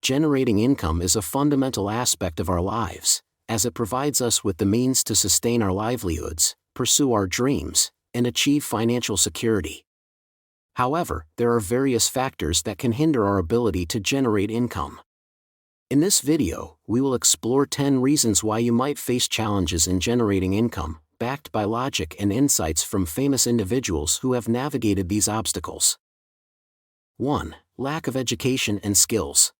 Generating income is a fundamental aspect of our lives, as it provides us with the means to sustain our livelihoods, pursue our dreams, and achieve financial security. However, there are various factors that can hinder our ability to generate income. In this video, we will explore 10 reasons why you might face challenges in generating income, backed by logic and insights from famous individuals who have navigated these obstacles. 1. Lack of education and skills.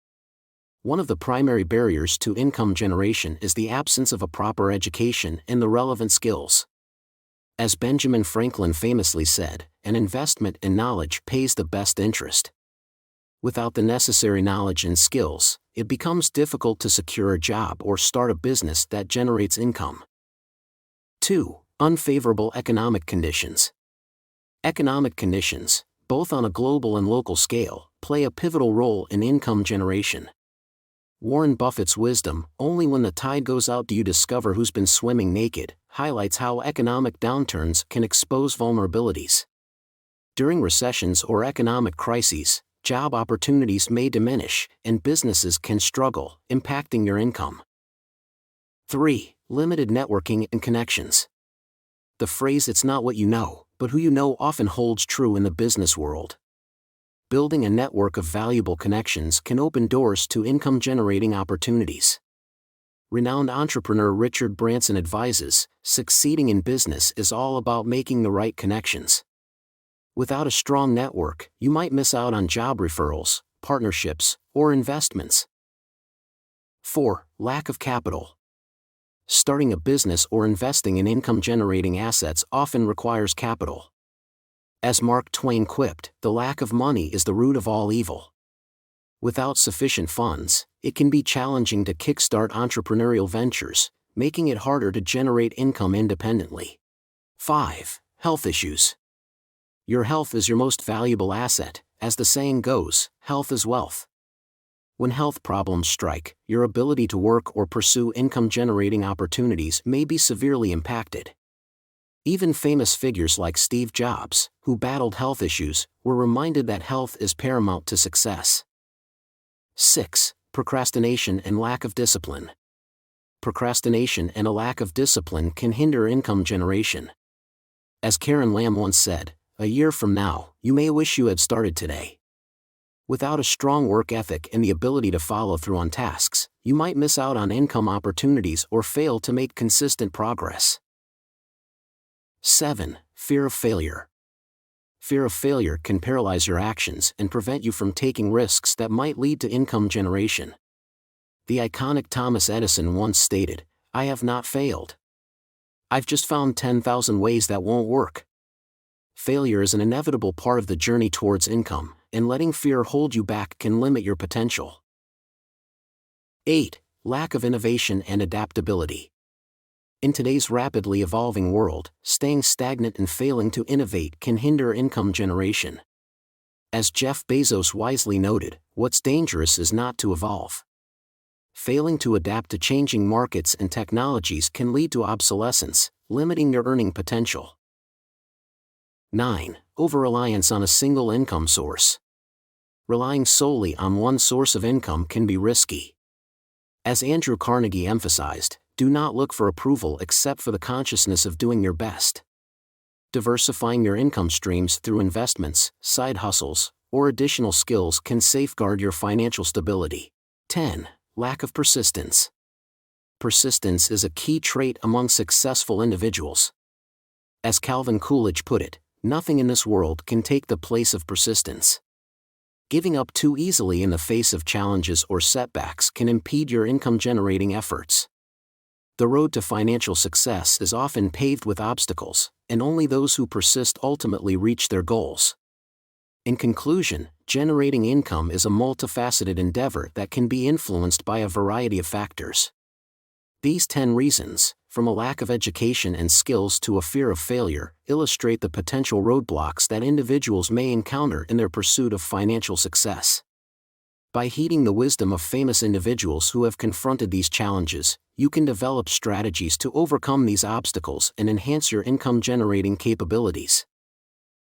One of the primary barriers to income generation is the absence of a proper education and the relevant skills. As Benjamin Franklin famously said, an investment in knowledge pays the best interest. Without the necessary knowledge and skills, it becomes difficult to secure a job or start a business that generates income. 2. Unfavorable economic conditions. Economic conditions, both on a global and local scale, play a pivotal role in income generation. Warren Buffett's wisdom, "Only when the tide goes out do you discover who's been swimming naked," highlights how economic downturns can expose vulnerabilities. During recessions or economic crises, job opportunities may diminish, and businesses can struggle, impacting your income. 3. Limited networking and connections. The phrase "it's not what you know, but who you know" often holds true in the business world. Building a network of valuable connections can open doors to income-generating opportunities. Renowned entrepreneur Richard Branson advises, "Succeeding in business is all about making the right connections." Without a strong network, you might miss out on job referrals, partnerships, or investments. 4. Lack of capital. Starting a business or investing in income-generating assets often requires capital. As Mark Twain quipped, "The lack of money is the root of all evil." Without sufficient funds, it can be challenging to kickstart entrepreneurial ventures, making it harder to generate income independently. 5. Health issues. Your health is your most valuable asset. As the saying goes, health is wealth. When health problems strike, your ability to work or pursue income-generating opportunities may be severely impacted. Even famous figures like Steve Jobs, who battled health issues, were reminded that health is paramount to success. 6. Procrastination and lack of discipline. Procrastination and a lack of discipline can hinder income generation. As Karen Lamb once said, "A year from now, you may wish you had started today." Without a strong work ethic and the ability to follow through on tasks, you might miss out on income opportunities or fail to make consistent progress. 7. Fear of failure. Fear of failure can paralyze your actions and prevent you from taking risks that might lead to income generation. The iconic Thomas Edison once stated, "I have not failed. I've just found 10,000 ways that won't work." Failure is an inevitable part of the journey towards income, and letting fear hold you back can limit your potential. 8. Lack of innovation and adaptability. In today's rapidly evolving world, staying stagnant and failing to innovate can hinder income generation. As Jeff Bezos wisely noted, "What's dangerous is not to evolve." Failing to adapt to changing markets and technologies can lead to obsolescence, limiting your earning potential. 9. Overreliance on a single income source. Relying solely on one source of income can be risky. As Andrew Carnegie emphasized, "Do not look for approval except for the consciousness of doing your best." Diversifying your income streams through investments, side hustles, or additional skills can safeguard your financial stability. 10. Lack of persistence. Persistence is a key trait among successful individuals. As Calvin Coolidge put it, "Nothing in this world can take the place of persistence." Giving up too easily in the face of challenges or setbacks can impede your income-generating efforts. The road to financial success is often paved with obstacles, and only those who persist ultimately reach their goals. In conclusion, generating income is a multifaceted endeavor that can be influenced by a variety of factors. These 10 reasons, from a lack of education and skills to a fear of failure, illustrate the potential roadblocks that individuals may encounter in their pursuit of financial success. By heeding the wisdom of famous individuals who have confronted these challenges, you can develop strategies to overcome these obstacles and enhance your income-generating capabilities.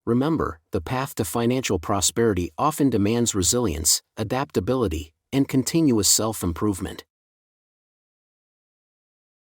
Remember, the path to financial prosperity often demands resilience, adaptability, and continuous self-improvement.